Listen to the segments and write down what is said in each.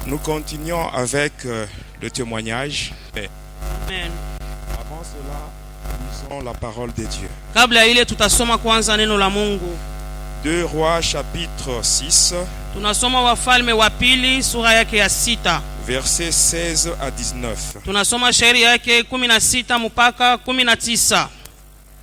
Nous continuons avec le témoignage. Amen. Avant cela, lisons la parole de Dieu. Kabla ile tutasoma kwanza neno la Mungu. 2 Rois chapitre 6. Tunasoma Wafalme wa pili sura yake ya 6. Versets 16 à 19. Tunasoma shairi yake 16 mpaka 19.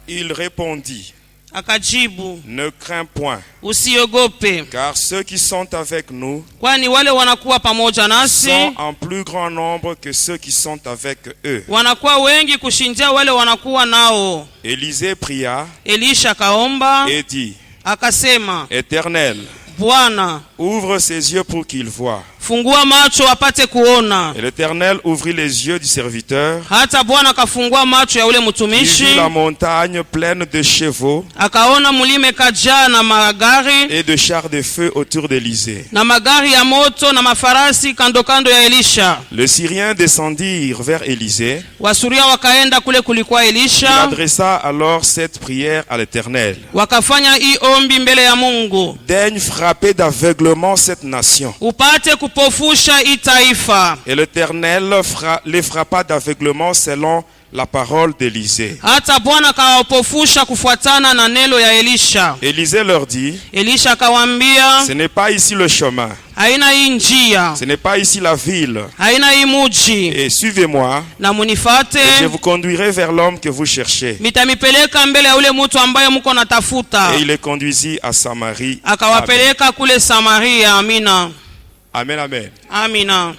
Il répondit: Akajibu, ne crains point, usiogope, car ceux qui sont avec nous kwani wale wanakuwa pamoja nasi sont en plus grand nombre que ceux qui sont avec eux. wanakuwa wengi kushindia wale wanakuwa nao. Élisée pria Elisha kaomba et dit: akasema, Éternel, Bwana, ouvre ses yeux pour qu'il voie. fungua macho apate kuona. Et l'Éternel ouvrit les yeux du serviteur. Hata Bwana kafungua macho ya ule Il mtumishi, vit la montagne pleine de chevaux akaona mulime kajaa na magari et de chars de feu autour d'Élysée. na magari ya moto na mafarasi kando kando ya Elisha. Les Syriens descendirent vers Élysée. Wasuria wakaenda kule kulikuwa Il Elisha, adressa alors cette prière à l'Éternel: wakafanya hii ombi mbele ya Mungu, daigne frapper d'aveuglement cette nation. upate kupofusha hii taifa. Et l'Éternel les frappa d'aveuglement selon la parole d'Élysée. Hata Bwana kawapofusha kufuatana na neno ya Elisha. Élisée leur dit: Elisha akawaambia, ce n'est pas ici le chemin, haina hii njia, ce n'est pas ici la ville. haina hii muji, Et suivez-moi, na munifate, et je vous conduirai vers l'homme que vous cherchez. mitamipeleka mbele ya ule mtu ambaye mko natafuta. Et il les conduisit à Samarie. Akawapeleka kule Samaria. Amina. Amen, amen. Amina.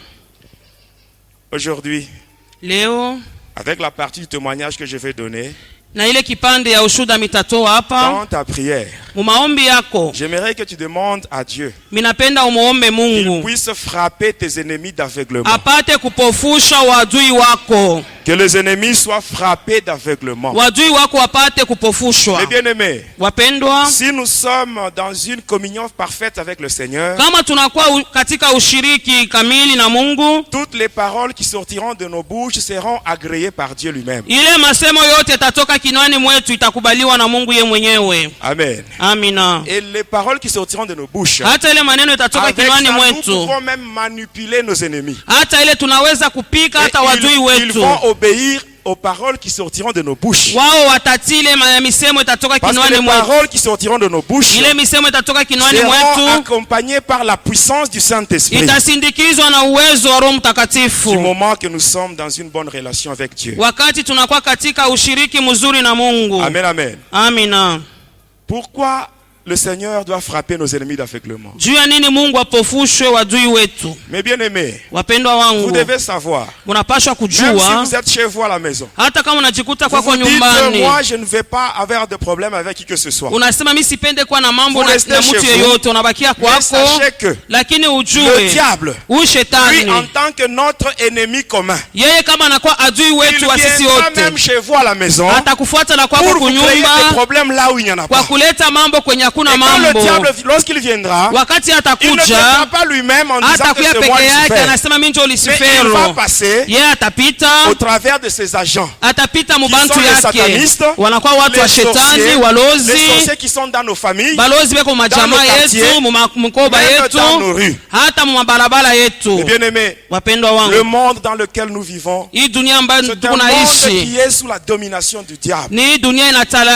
Aujourd'hui, Leo avec la partie du témoignage que je vais donner, na ile kipande ya ushuda mitatoa hapa dans ta prière, mu maombi yako, j'aimerais que tu demandes à Dieu minapenda umuombe qu'il Mungu puisse frapper tes ennemis d'aveuglement. apate kupofusha wadui wako, Que les ennemis soient frappés d'aveuglement. wadui wako apate kupofushwa. Mes bien-aimés, Wapendwa, si nous sommes dans une communion parfaite avec le Seigneur, kama tunakuwa katika ushiriki kamili na Mungu, toutes les paroles qui sortiront de nos bouches seront agréées par Dieu lui-même. ile masemo yote tatoka kinwani mwetu itakubaliwa na Mungu ye mwenyewe. Amen. Amina. Et les paroles qui sortiront de nos bouches, Hata ile maneno itatoka avec ça, kinwani nous mwetu, pouvons même manipuler nos ennemis. hata ile tunaweza kupika Et hata wadui ils wetu, vont obéir aux paroles qui sortiront de nos bouches. wao watatile misemo itatoka Parce que kinwani les mwetu. paroles qui sortiront de nos bouches Ile misemo itatoka kinwani seront mwetu accompagnées par la puissance du Saint-Esprit. itasindikizwa na uwezo wa Roho Du Mtakatifu, moment que nous sommes dans une bonne relation avec Dieu. wakati tunakuwa katika ushiriki mzuri na Mungu. Amen, amen. Amina. Pourquoi le Seigneur doit frapper nos ennemis d'aveuglement? Juu ya nini Mungu apofushwe wadui wetu? Mes bien-aimés, Wapendwa vous wangu, devez savoir, munapashwa même si kujua, vous êtes chez vous à la maison, hata kama unajikuta vous kwako vous dites, nyumbani, moi je ne vais pas avoir de problème avec qui que ce soit. unasema mimi sipende kuwa na mambo Vous na restez mtu chez vous. yeyote, unabakia Mais kwako, sachez que lakini le ujue diable, huyu lui shetani en tant que notre ennemi commun, yeye kama anakuwa adui il wetu wa sisi viendra même wote, chez vous à la maison atakufuata na pour kwako vous créer des kunyumba problèmes là où il n'y en a kwa pas. kuleta mambo kwenye hakuna Et quand le mambo. diable, lorsqu'il viendra, Wakati il ne viendra atakuja, pas lui-même en disant que atakuya c'est moi peke yake Lucifer. anasema mimi ndio Mais il va Lucifero. passer Yeye atapita, au travers de ses agents. atapita Qui mubantu sont les yake, satanistes, wanakuwa watu wa les shetani, sorciers, les walozi, sorciers qui sont dans nos familles, balozi beko majamaa dans nos quartiers, yetu, mkoba même yetu, dans nos rues. hata mumabarabara yetu. Mes bien-aimés, Wapendwa le wangu, monde dans lequel nous vivons, hii dunia ambayo c'est un tuko monde naishi qui est sous la domination du diable. ni hii dunia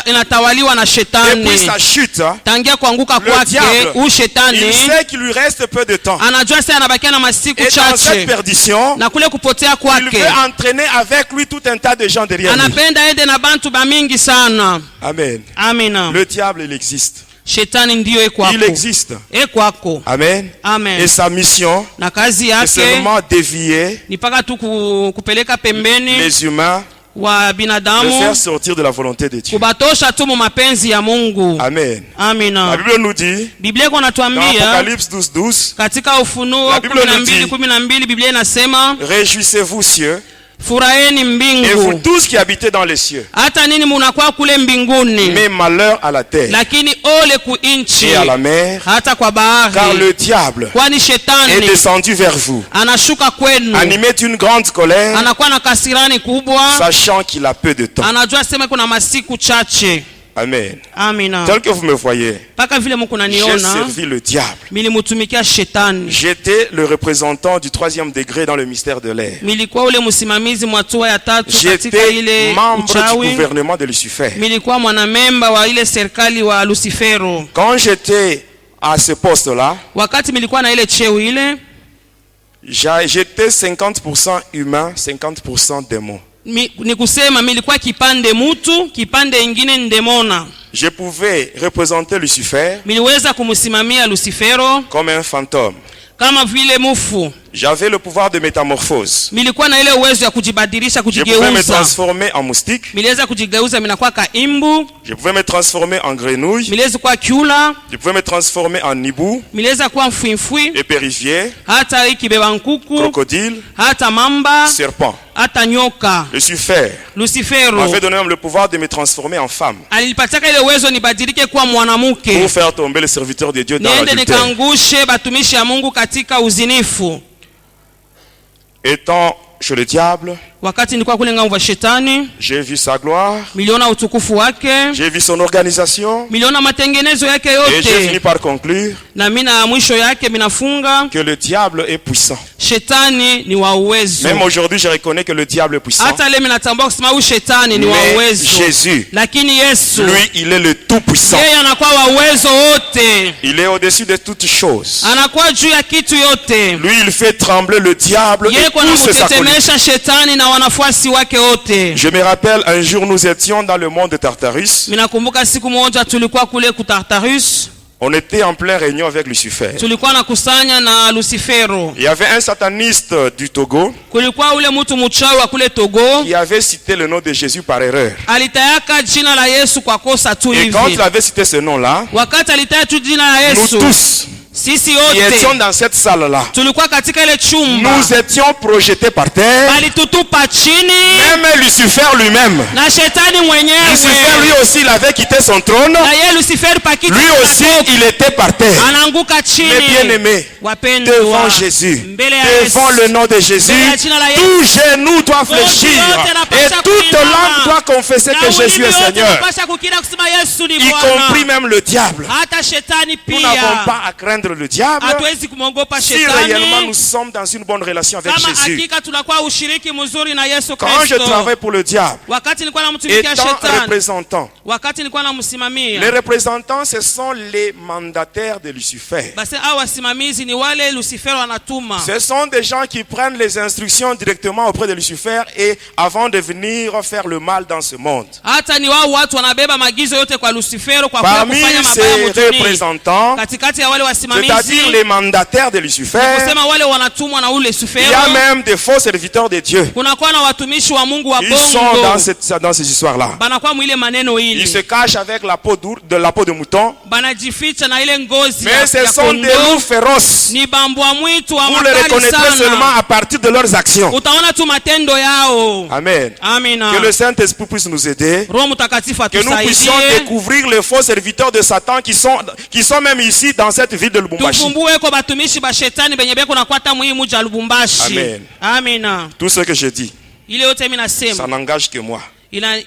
inatawaliwa na Depuis shetani. sa chute, Tangia kuanguka le kwake, diable, huyu il shetani sait qu'il lui reste peu de temps. anajua sasa anabakia na masiku Et dans cette chache, perdition, na kule kupotea il kwake veut entraîner avec lui tout un tas de gens derrière lui. anapenda ende na bantu bamingi sana. Amen. Amina. Le diable, il existe. Shetani ndiyo Il kwako, existe. kwako. Amen. Amen. Et sa mission, Na kazi c'est yake seulement dévier ni paka tu kupeleka pembeni les humains, wa de binadamu, faire sortir de la volonté de Dieu. kubatosha tu mu mapenzi ya Mungu. Amen. Amina. La Bible nous dit, Biblia iko dans natuambia Apocalypse 12:12, katika Ufunuo La Bible nous dit, 12:12, Biblia inasema réjouissez-vous cieux, furaheni et vous mbingu, tous qui habitez dans les cieux. hata nini munakuwa kule mbinguni, Mais malheur à la terre lakini ole kuinchi et à la mer, hata kwa car bahari, le diable kwani est shetani descendu vers vous, anashuka kwenu, animé d'une grande colère, anakuwa na kasirani kubwa, sachant qu'il a peu de temps. anajua sema kuna masiku chache. Amen. Amina. Tel que vous me voyez, Paka vile mko j'ai naniona, servi le diable. milimutumikia shetani. J'étais le représentant du 3e degré dans le mystère de l'air. Milikuwa ule msimamizi mwa hatua ya tatu katika J'étais ile membre du uchawi. gouvernement de Lucifer. Milikuwa mwanamemba wa ile serikali wa Lucifero. Quand j'étais à ce poste-là, Wakati milikuwa na ile cheo ile, j'étais 50% humain, 50% démon. ni kusema milikuwa kipande mutu, kipande ingine ndemona. Je pouvais représenter Lucifer Miliweza kumsimamia Lucifero comme un fantôme. kama vile mufu. J'avais le pouvoir de métamorphose. Milikuwa na ile uwezo ya kujibadilisha, Je pouvais me kujigeuza. transformer en moustique. Miliweza kujigeuza minakuwa ka imbu, Je pouvais me transformer en grenouille. miliweza kuwa kyula, Je pouvais me transformer en hibou, miliweza kuwa mfwimfwi, épérivier, hata ikibeba nkuku, crocodile, hata mamba, serpent. hata nyoka. Lucifer Lucifero m'avait donné même le pouvoir de me transformer en femme alipataka ile uwezo nibadilike kuwa mwanamke, pour faire tomber les serviteurs de Dieu dans niende l'adultère. nikaangushe batumishi ya Mungu katika uzinifu. Étant chez le diable, Wakati nilikuwa kule ngambo ya shetani, j'ai vu sa gloire, miliona utukufu wake, j'ai vu son organisation miliona matengenezo yake et j'ai fini yote, par conclure na mina mwisho yake minafunga que le diable est puissant. shetani ni wa uwezo. Même aujourd'hui, je reconnais que le diable est puissant. Hata leo minatambua kusema huyu shetani ni wa Mais uwezo, Jésus, lakini Yesu lui, il est le tout-puissant. yeye anakuwa wa uwezo wote, Il est au-dessus de toutes choses. anakuwa juu ya kitu yote. Lui, il fait trembler le diable Yeye et kwa tous ses acolytes. anamutetemesha shetani na wanafuasi wake wote. Je me rappelle, un jour, nous étions dans le monde de Tartarus. Minakumbuka siku moja tulikuwa kule ku Tartarus, On était en pleine réunion avec Lucifer. tulikuwa nakusanya na Lucifero. Il y avait un sataniste du Togo Kulikuwa ule mtu mchawi wa kule Togo, qui avait cité le nom de Jésus par erreur. alitayaka jina la Yesu kwa kosa tu Et quand il hivi. avait cité ce nom-là, Wakati alitaya tu jina la nous Yesu, tous sisi qui étions wote dans cette salle-là, tulikuwa katika ile chumba, nous étions projetés par terre. balitutupa chini Même Lucifer lui-même. na shetani Lucifer lui mwenyewe, aussi, il avait quitté son trône. na yeye Lucifer pakiti Lui aussi, il était par terre. anaanguka Mais bien chini. aimé, Wapendwa, devant Jésus, mbele ya devant Yesu, le nom de Jésus, mbele ya jina la Yesu, tout genou doit fléchir yote yanapaswa et toute kuinama. langue doit confesser na que Jésus ulimi est wote Seigneur, unapaswa kukiri kusema Yesu ni y compris Bwana. même le diable. Hata shetani Nous n'avons pia pas à craindre le diable hatuwezi kumwogopa si réellement nous shetani sommes dans une bonne relation avec kama Jésus. hakika tunakuwa ushiriki mzuri na Yesu Quand je Kristo. travaille pour le diable, Wakati nilikuwa namtumikia étant shetani, représentant, wakati nilikuwa les namsimamia, représentants, ce sont les mandataires de Lucifer. basi hao wasimamizi ni wale Lucifero anatuma. Ce sont des gens qui prennent les instructions directement auprès de Lucifer et avant de venir faire le mal dans ce monde. Hata ni wao watu wanabeba maagizo yote kwa Lucifero kwa Parmi kufanya mabaya ces motoni. représentants, Katikati ya wale wasimamizi, c'est-à-dire les mandataires de Lucifer, kusema wale wanatumwa na ule il y a Lucifero, même des faux serviteurs de Dieu. kunakuwa na watumishi wa Mungu wa Ils sont bongo, dans ces histoires-là. banakuwa mwile maneno Ils se hili, cachent avec la peau de mouton, banajificha na ile ngozi mais ya ce sont des loups kondoo. féroces. Ni bambwa mwitu wa Vous les makali reconnaîtrez seulement sana, à partir de leurs actions. utaona tu matendo yao. Amen. Amina. Que le Saint-Esprit puisse nous aider. Roho Mtakatifu Que nous puissions atusaidie, découvrir les faux serviteurs de Satan qui sont même ici dans cette ville de Lubumbashi. tufumbue ko batumishi ba shetani benye beko nakwata muhimu ja Lubumbashi. Amen. Amina. Tout ce que je dis, Ile yote mimi ça nasema n'engage que moi.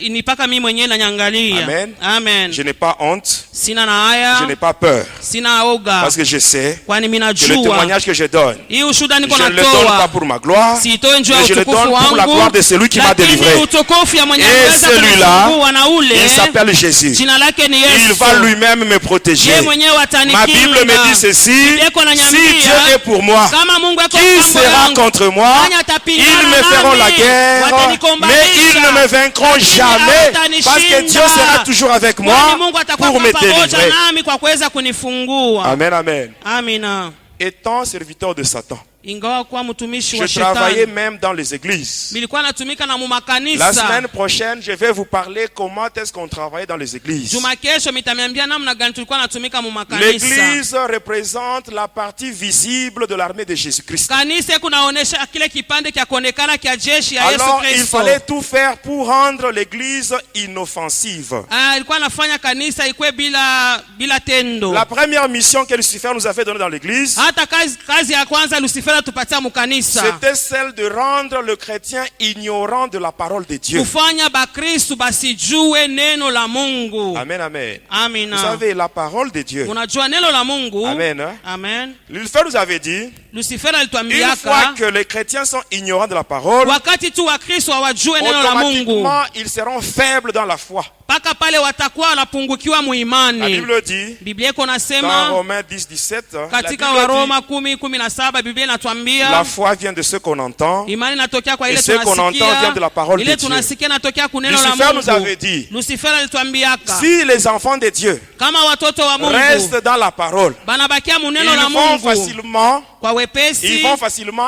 ni paka mimi mwenyewe nanyangalia. Amen. Amen. Je n'ai pas honte, Sina na je n'ai haya, pas peur. sina oga, Parce que je sais kwani mimi que le najua témoignage que je donne, hii ushuhuda je niko ne le donne pas natoa pour ma gloire, siitoe njoo ya mais je le utukufu donne pour la gloire wangu, de celui qui m'a lakini délivré. utukufu ya mwenye Et anaweza celui-là, kunifungua na ule il s'appelle Jésus. jina lake ni Il Yesu. va lui-même me protéger. Yeye mwenyewe Ma Bible me dit ceci, si Dieu est pour moi, kama Mungu ako qui upande sera wangu, contre moi? nani atapingana Ils me feront la nami? guerre, Watanikombanisha. mais ils ne me vaincront Lakini jamais, hawatanishinda. parce que Dieu sera toujours avec moi Kwani Mungu atakuwa pour me pamoja délivrer. nami kwa kuweza kunifungua. Amen, amen. Amina. Étant serviteur de Satan, Ingawa kuwa mtumishi wa je travaillais shetani, même dans les églises. nilikuwa natumika na La mumakanisa. semaine prochaine, je vais vous parler comment est-ce qu'on travaillait dans les églises. Juma kesho mitamiambia namna gani tulikuwa natumika mumakanisa. L'église représente la partie visible de l'armée de Jésus-Christ. Kanisa kunaonesha kile kipande kya kuonekana kya jeshi ya Yesu Alors, il Kristo. fallait tout faire pour rendre l'église inoffensive. Alikuwa anafanya kanisa ikwe bila tendo. La première mission que Lucifer nous avait donnée dans l'église, Hata kazi ya kwanza Lucifer Lucifer atupatia mukanisa c'était celle de rendre le chrétien ignorant de la parole de Dieu. kufanya bakristu basijue neno la Mungu. Amen, amen. Amina. Vous savez, la parole de Dieu. Unajua neno la Mungu. Amen. Hein? Amen. Lucifer nous avait dit, Lucifer une fois alituambiaka que les chrétiens sont ignorants de la parole, wakati tu wakristo hawajue neno la Mungu, automatiquement ils seront faibles dans la foi. mpaka pale watakuwa wanapungukiwa La muimani. Bible dit, Biblia iko dans nasema Romains 10, 17, la katika Bible Waroma dit, 10:17 Biblia la inatuambia foi vient de ce qu'on entend. imani inatokea kwa Et ile ce qu'on entend vient de la parole tunasikia, de ile Dieu. tunasikia inatokea kuneno la Lucifer nous Mungu. avait dit, Lucifer alituambiaka si les enfants de Dieu kama watoto wa Mungu restent dans la parole, banabakia muneno la ils vont Mungu facilement, kwa wepesi,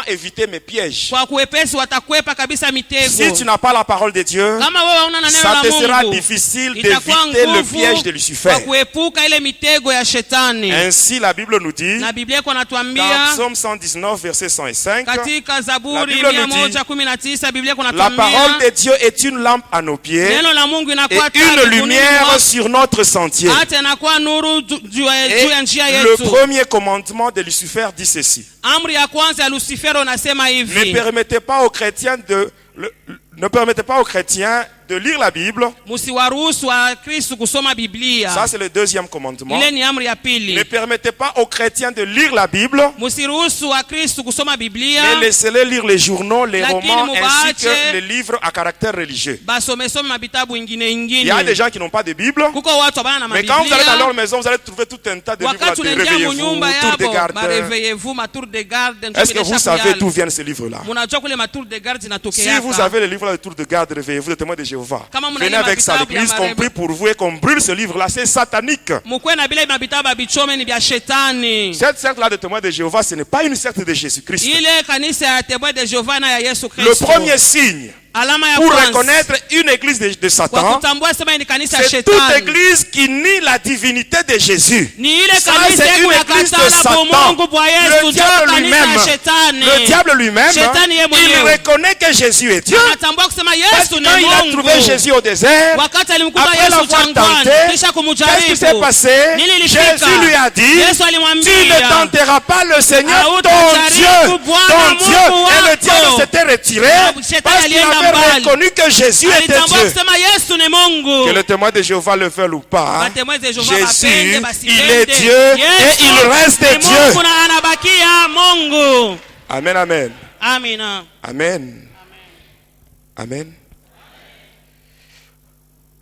éviter mes pièges. kwa kuwepesi watakwepa kabisa mitego. Si tu n'as pas la parole de Dieu, Kama wewe hauna na neno ça la te sera Mungu, difficile itakuwa d'éviter le nguvu piège de Lucifer. kwa kuepuka ile mitego ya shetani. Ainsi, la Bible nous dit, Na Biblia iko dans natuambia Psaume 119, verset 105, katika La Zaburi Bible nous dit, 119 Biblia iko la natuambia parole de Dieu est une lampe à nos pieds neno la Mungu et inakuwa taa une miguuni lumière mwetu, sur notre sentier. hata inakuwa nuru juu Et ya njia le yetu. premier commandement de Lucifer dit ceci. Amri ya kwanza ya Lucifer unasema Ne hivi: permettez pas aux chrétiens ne permettez pas aux chrétiens de lire la Bible. Musiwaruhusu wa Kristo kusoma Biblia. Ça, c'est le deuxième commandement. Ile ni amri ya pili. Ne permettez pas aux chrétiens de lire la Bible, Musiruhusu wa Kristo kusoma Biblia, mais laissez-les lire les journaux, les Lakini romans, ainsi mubaache que les livres à caractère religieux. basomesome mabitabu ingine Il y a des ingine. gens qui n'ont pas de Bible, Kuko watu abana na mais quand vous allez dans leur mabiblia, maison, vous allez trouver tout un tas de livres. wakati De unaingia mu Réveillez-vous, nyumba Tour de yabo garde. bareveillez-vous, matour de garde. Est-ce que vous savez d'où viennent ces livres-là? Munajua kule matour de garde Si zinatokeaka. vous avez les livres de Tour de garde, Réveillez-vous, de témoins de Jéhovah. Kama muna Venez ile avec ça à mavitabu ya l'église, qu'on marebe- prie pour vous et qu'on brûle ce livre-là. C'est satanique. Mukwe na bile mabitabu abichome ni bya shetani. Cette secte-là de témoins de Jéhovah, ce n'est pas une secte de Jésus-Christ. Ile kanisa ya Témoins de Jehova na ya Yesu Le Kristo. premier signe Alama ya pour kwanza reconnaître une église de kwa Satan, kutambua sema ni kanisa ya c'est toute shetani. église qui nie la divinité de Jésus. Ni ile Ça, kanisa c'est yetu une ya église de katala Satan. Mungu bwa Yesu, Le ndio diable kanisa lui-même, ya shetani. le diable lui-même, Shetani yeye il mwenyewe reconnaît que Jésus est Dieu. anatambua kusema Parce Yesu que ni quand il a trouvé Mungu. Jésus au désert, Wakati alimkuta après Yesu l'avoir jangwani tenté, kisha qu'est-ce qui s'est kumjaribu, passé? nini ilifika? Jésus lui a dit, Yesu tu ne alimwambia tenteras pas le Seigneur ton Hautajaribu Dieu. Bwana Ton Dieu. Mungu Et le wako. diable s'était retiré Shetani parce qu'il alienda avait mbali. reconnu que Jésus était alitambua Dieu. kusema Yesu ni Mungu. Que le témoin de Jéhovah le veuille ou pas, Batemwe de Jehova Jésus, bapende, basipende. il est Dieu Yesu et il reste ni Dieu. Mungu na anabakia Mungu. Amen, amen. Amina. Amen. Amen.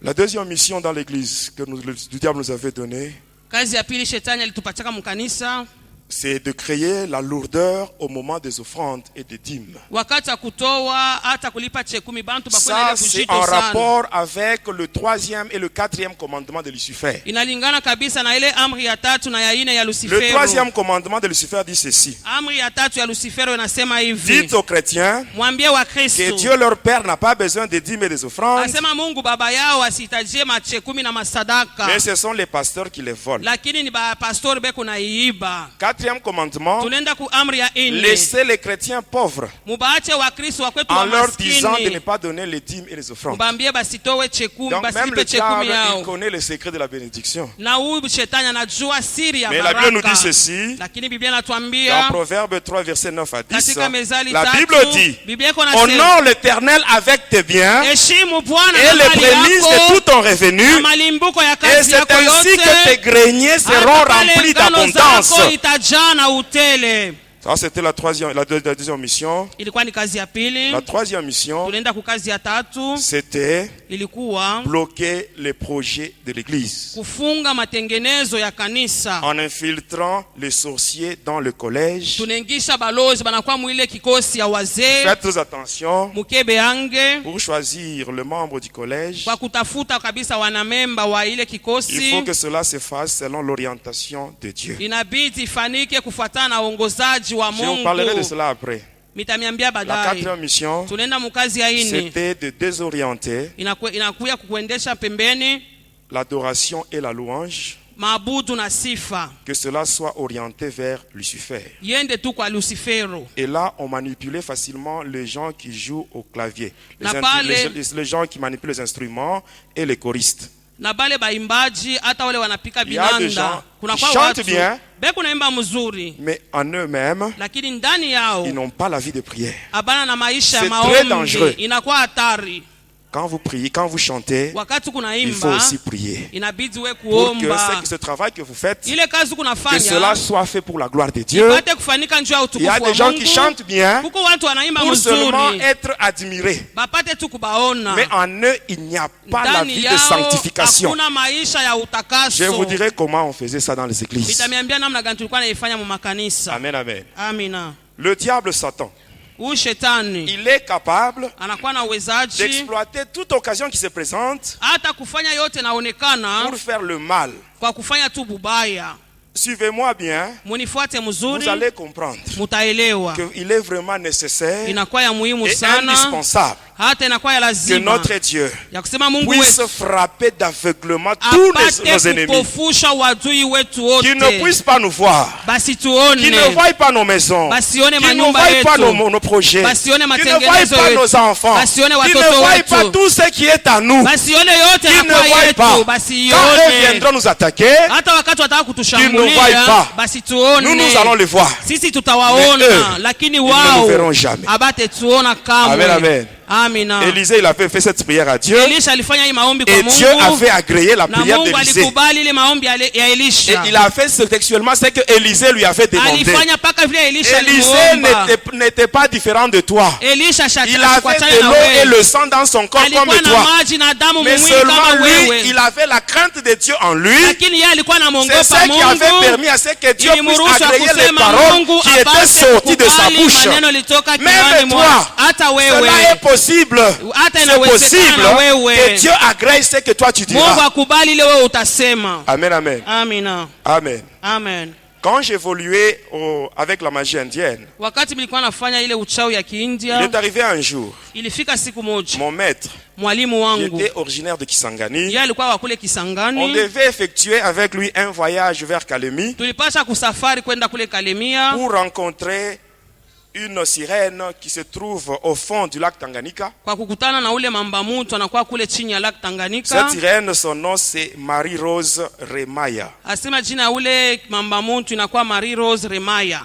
La deuxième mission dans l'église que le diable nous avait donnée, Kazi ya pili shetani alitupachaka mkanisa, c'est de créer la lourdeur au moment des offrandes et des dîmes. wakati wa kutoa hata kulipa chekumi bantu bakwenda Ça, ile c'est bujito en sana. rapport avec le troisième et le quatrième commandement de Lucifer. Inalingana kabisa na ile amri ya tatu na ya ine ya Le Lucifero. troisième commandement de Lucifer dit ceci. Amri ya tatu ya Lucifero inasema hivi: Dites aux chrétiens mwambie wa que Kristo, Dieu leur Père n'a pas besoin des dîmes et des offrandes, asema Mungu baba yao asihitajie machekumi na masadaka, mais ce sont les pasteurs qui les volent. lakini ni bapastori beko na iiba. Quatrième commandement, Tunaenda ku amri ya ine, laissez les chrétiens pauvres mubaache wa Kristo wa kwetu en wa leur disant de ne maskini, pas donner les dîmes et les offrandes. mubambie basitowe chekumi, Donc même basilipe le chekumi diable, il yao. connaît le secret de la bénédiction. Na huyu shetani anajua siri ya Mais la Bible nous baraka. dit ceci, Lakini Biblia dans inatuambia Proverbe 3, verset 9 à 10, katika Mezali la 3, Bible dit, Biblia iko nasema, honore l'Éternel avec tes biens heshimu Bwana et na les mali prémices de yako tout ton revenu, na malimbuko ya et kazi c'est yako ainsi que yote, tes greniers seront hata pale remplis ngano d'abondance. zako itajaa na utele. Ça, c'était la deuxième mission. Ilikuwa ni kazi ya pili. La troisième mission, Tulienda ku kazi ya tatu, c'était ilikuwa bloquer les projets de l'Église kufunga matengenezo ya kanisa. en infiltrant les sorciers dans le collège. Tunaingisha balozi banakuwa mwile kikosi ya wazee Faites attention mukebe yange pour choisir le membre du collège. kwa kutafuta kabisa wanamemba wa ile Il faut kikosi. que cela se fasse selon l'orientation de Dieu. Inabidi ifanike kufuatana na uongozaji wa Je vous parlerai de Mungu. cela après. Mitamiambia La baadaye. quatrième mission, Tunaenda mukazi ya ine, c'était de désorienter inakuya kukuendesha pembeni l'adoration et la louange, maabudu na sifa, que cela soit orienté vers Lucifer. yende tu kwa Lucifero. Et là, on manipulait facilement les gens qui jouent au clavier, Na pale- les gens qui manipulent les instruments et les choristes. na bale baimbaji hata wale wanapika Il y a des binanda gens kuna qui kwa chantent watu bien, beko naimba mzuri mais en eux-mêmes, lakini ndani yao ils n'ont pas la vie de prière. abana na maisha ya C'est très maombi dangereux. inakuwa hatari. Quand vous priez, quand vous chantez, Wakati il faut kunaimba aussi prier. inabidi we Pour que kuomba ce travail que vous faites, ile kazi que kunafanya cela soit fait pour la gloire de Dieu. ipate kufanyika njia ya Il y a utukufu des wa gens qui Mungu. chantent bien Kuko watu wanaimba pour seulement mzuri être admirés. bapate tu kubaona, Mais en eux, il n'y a pas la ndani vie de yao sanctification. hakuna maisha ya Je utakaso. vous dirai comment on faisait ça dans les églises. Nitamiambia namna gani tulikuwa naifanya mu makanisa. Amen, amen. Amina. Le diable Satan, Huyu shetani il est capable anakuwa na uwezaji d'exploiter toute occasion qui se présente hata kufanya yote naonekana pour faire le mal. kwa kufanya tu bubaya. Suivez-moi bien, Munifuate vous mzuri, allez comprendre mutaelewa qu'il est vraiment nécessaire inakuwa ya muhimu et sana, indispensable hata inakuwa ya que lazima notre Dieu ya kusema Mungu puisse wetu frapper d'aveuglement tous nos apate ennemis, kupofusha wadui wetu qu'ils ne wote, puissent pas nous voir, basi qu'ils ne tuone, voient pas nos maisons, basione qu'ils ne manyumba voient pas yetu, nos projets, basione qu'ils ne matengenezo voient pas yetu, nos enfants, basione qu'ils ne watoto voient pas wetu, tout ce qui est à nous, basione yote qu'ils ne yanakuwa voient pas. yetu, Quand eux basione viendront nous attaquer, hata wakati wataka qu'ils ne kutushambulia voient pas. basi nous allons tuone, les voir. sisi Mais tutawaona, eux, lakini ils ne nous verront wao jamais. abate tuona Amen, kamwe. amen. Amina. Élisée, il avait fait cette prière à Dieu Elisha alifanya hii maombi kwa et Dieu Mungu avait agréé la na prière Mungu d'Élisée. alikubali ile maombi ya Et Elisha. il a fait textuellement ce que Élisée lui avait demandé. Alifanya paka vile Elisha Élisée alimuomba. n'était pas différent de toi. Elisha Il avait de l'eau et le sang dans son corps comme alikuwa na toi. maji na damu Mais mwili seulement kama lui, wewe, il avait la crainte de Dieu en lui. lakini yeye alikuwa C'est anamwogopa ce qui avait Mungu. permis à ce que Dieu puisse Ilimruhusu agréer les kusema paroles Mungu qui étaient apate sorties de sa kukubali bouche. maneno litoka Même kinywani toi, mwake. Hata wewe cela est possible. hata C'est inawezekana possible wewe que Dieu agrée ce que toi tu Mungu diras. akubali ile wewe utasema. Amen, amen. Amina. Amen. Amen. Quand j'évoluais avec la magie indienne, Wakati nilikuwa nafanya ile uchawi ya il Kiindia, est arrivé un jour, ilifika siku moja mon maître, mwalimu qui wangu était originaire de Kisangani, yeye alikuwa wa kule on Kisangani. devait effectuer avec lui un voyage vers Kalemi Tulipasha kusafari kwenda kule Kalemia pour rencontrer une sirène qui se trouve au fond du lac Tanganyika. kwa kukutana na ule mamba mutu anakuwa kule chini ya Lake Tanganyika. Cette sirène, son nom c'est Marie-Rose Remaya. Asema jina ya ule mamba mutu inakuwa Marie Rose Remaya.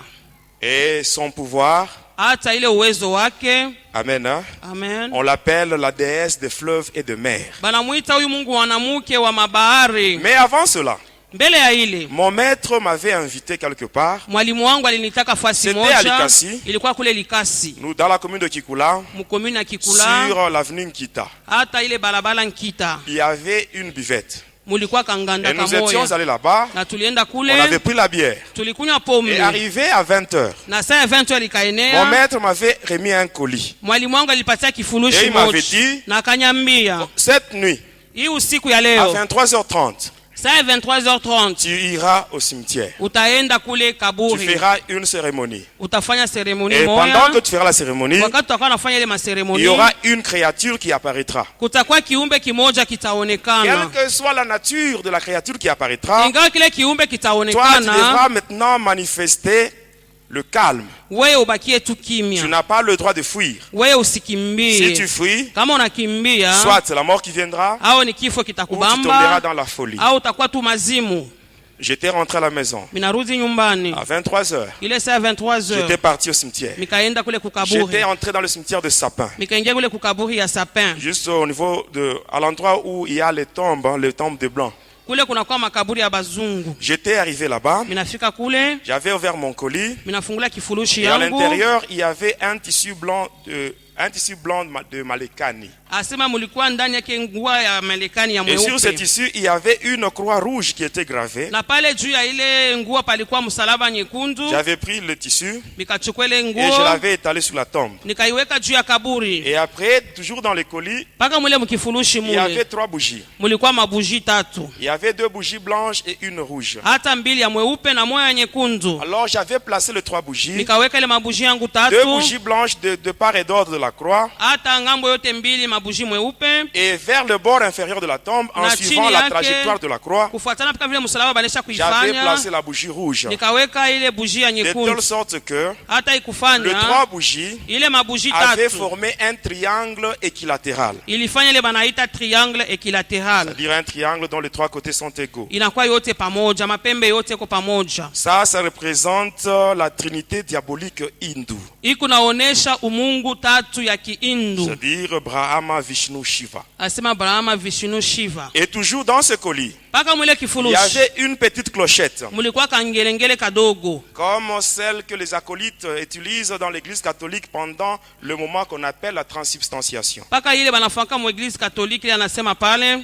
Et son pouvoir, Hata ile uwezo wake, amen, hein, amen, on l'appelle la déesse des fleuves et de mer. banamuita huyu Mungu mwanamke wa mabahari. Mais avant cela, Mbele ya ile mon maître m'avait invité quelque part. mwalimu wangu alinitaka fasi C'était à moja, Likasi. ilikuwa kule Likasi Nous, dans la commune de Kikula, mkomuni ya Kikula, sur l'avenue Nkita, hata ile barabara Nkita il y avait une buvette. mulikuwa kanganda Et nous étions kamoya, allés là-bas, na tulienda on kule avait pris la bière. tulikunywa Et pombe, arrivé à 20h, na saa 20 mon likaenea. maître m'avait remis un colis. Mwalimu wangu alipatia Et kifurushi il m'avait moja dit, na akanyambia, cette nuit, hii usiku ya à leo 23h30, saa 23h30 tu iras au cimetière. utaenda kule Tu kaburi, feras une cérémonie. utafanya seremoni Et pendant moja. que tu feras la cérémonie, Wakati tutakuwa nafanya ile il maseremoni, y aura une créature qui apparaîtra. kutakuwa kiumbe kimoja Quelle kitaonekana. que soit la nature de la créature qui apparaîtra, Ingawa kile kiumbe toi tu kitaonekana, devras maintenant manifester le calme. wewe ubakie tu Tu kimya, n'as pas le droit de fuir. wewe Si usikimbie. tu fuis, Kama unakimbia, soit c'est la mort qui viendra, au ni kifo ou tu tomberas kitakubamba, dans la folie. au utakuwa tu mazimu. J'étais rentré à la maison Minarudi nyumbani à 23h. ile saa 23h, J'étais parti au cimetière. mikaenda kule kukaburi, J'étais entré dans le cimetière de Sapin, mikaingia kule kukaburi ya Sapin. juste au niveau à l'endroit où il y a les tombes des blancs. Kule kunakuwa makaburi ya bazungu. J'étais arrivé là-bas, Minafika kule, j'avais ouvert mon colis minafungula kifurushi et à yangu. l'intérieur il y avait un tissu blanc de Malekani. Asema mulikuwa ndani yake nguo ya Marekani ya Et sur ce mweupe, tissu il y avait une croix rouge qui était gravée. na pale juu ya ile nguo palikuwa msalaba nyekundu. J'avais pris le tissu Nikachukua ile et je nguo l'avais étalé sur la tombe. nikaiweka juu ya kaburi. Et après, toujours dans les colis, Paka mule mkifurushi il y avait mule 3 bougies. mulikuwa mabuji tatu, Il y avait 2 bougies blanches et une rouge. hata mbili ya mweupe na moja ya nyekundu. Alors j'avais placé les 3 bougies, Nikaweka ile mabuji yangu 2 tatu, bougies blanches de part et d'autre de la croix hata ngambo yote mbili mabuji mweupe, et vers le bord inférieur de la tombe, en na suivant chini la yake, trajectoire de la croix, kufuatana pika vile msalaba banesha j'avais kuifanya, placé la bougie rouge. nikaweka ile buji ya De telle nyekundu, sorte que hata les ikufanya trois bougies ile mabuji avaient tatu formé un triangle équilatéral. ilifanya ile banaita triangle equilateral, C'est-à-dire un triangle dont les trois côtés sont égaux. inakuwa yote pamoja, mapembe yote iko pamoja. Ça représente la trinité diabolique hindoue. Iko naonesha umungu tatu ya Kihindu, C'est-à-dire Brahma, Vishnu, Shiva. asema Brahma, Vishnu, Shiva. Et toujours dans ce colis, Paka mwile il y kifurushi avait une petite clochette, mulikuwa kangelengele kadogo, comme celle que les acolytes utilisent dans l'église catholique pendant le moment qu'on appelle la transsubstantiation. paka ile banafaka mu eglise katoliki ile anasema pale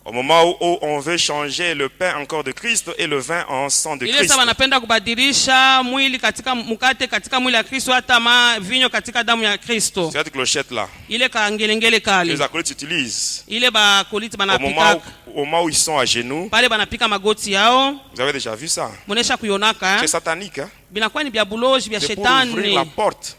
Au moment où on veut changer le pain en corps de Christ et le vin en sang de ile Christ. sasa wanapenda kubadilisha mwili katika mkate katika mwili ya Kristo, hata vinyo katika damu ya Kristo. Cette clochette-là, Ile kangelengele les kale acolytes utilisent ile bakoliti au moment banapika au moment où ils sont à genoux. pale, banapika magoti yao. Vous avez déjà vu ça? Munesha kuyonaka C'est satanique. Hein? binakuwa ni bya buloji bya C'est pour ouvrir la shetani, porte.